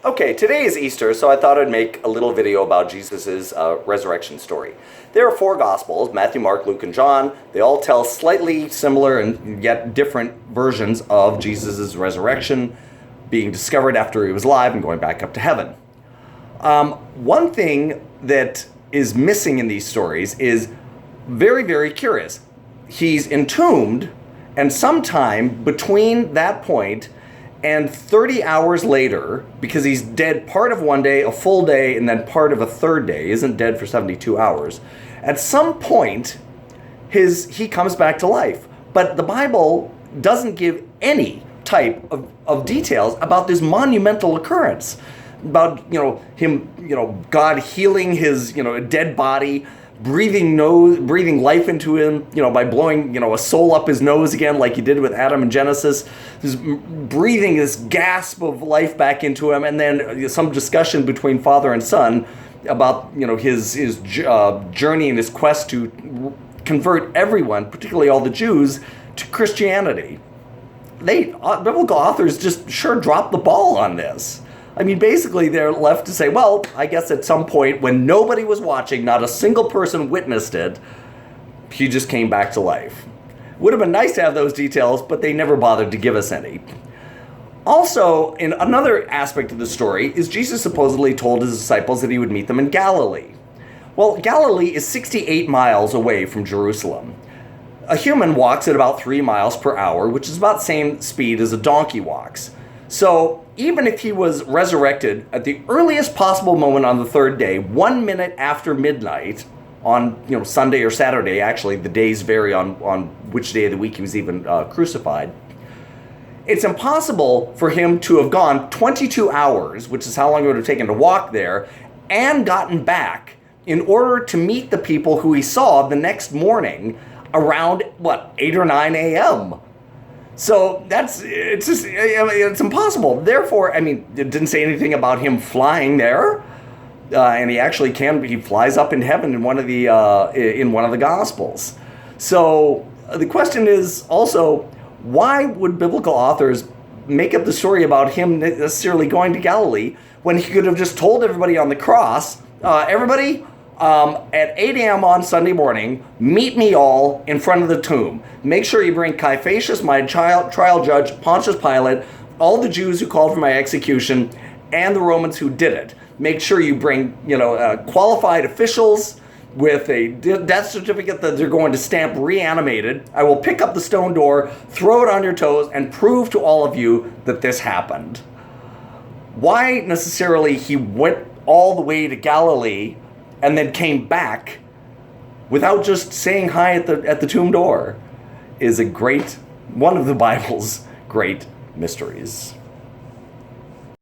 Okay, today is Easter, so I thought I'd make a little video about Jesus' resurrection story. There are four Gospels, Matthew, Mark, Luke, and John. They all tell slightly similar and yet different versions of Jesus' resurrection, being discovered after he was alive and going back up to heaven. One thing that is missing in these stories is very, very curious. He's entombed, and sometime between that point and 30 hours later, because he's dead part of one day, a full day, and then part of a third day, isn't dead for 72 hours. At some point, he comes back to life. But the Bible doesn't give any type of details about this monumental occurrence. About, him, God healing his, dead body, breathing life into him, by blowing, a soul up his nose again, like he did with Adam in Genesis, just breathing this gasp of life back into him, and then some discussion between father and son about, his journey and his quest to convert everyone, particularly all the Jews, to Christianity. Biblical authors just sure dropped the ball on this. I mean, basically, they're left to say, well, I guess at some point when nobody was watching, not a single person witnessed it, he just came back to life. Would have been nice to have those details, but they never bothered to give us any. Also, in another aspect of the story, is Jesus supposedly told his disciples that he would meet them in Galilee. Well, Galilee is 68 miles away from Jerusalem. A human walks at about 3 miles per hour, which is about the same speed as a donkey walks. So even if he was resurrected at the earliest possible moment on the third day, 1 minute after midnight on Sunday or Saturday, actually the days vary on which day of the week he was even crucified, it's impossible for him to have gone 22 hours, which is how long it would have taken to walk there, and gotten back in order to meet the people who he saw the next morning around, 8 or 9 a.m., So it's impossible. Therefore, it didn't say anything about him flying there, and he flies up in heaven in one of the Gospels. So the question is also, why would biblical authors make up the story about him necessarily going to Galilee when he could have just told everybody on the cross, everybody, at 8 a.m. on Sunday morning, meet me all in front of the tomb. Make sure you bring Caiaphas, my trial judge, Pontius Pilate, all the Jews who called for my execution, and the Romans who did it. Make sure you bring, qualified officials with a death certificate that they're going to stamp reanimated. I will pick up the stone door, throw it on your toes, and prove to all of you that this happened. Why necessarily he went all the way to Galilee and then came back without just saying hi at the tomb door is one of the Bible's great mysteries.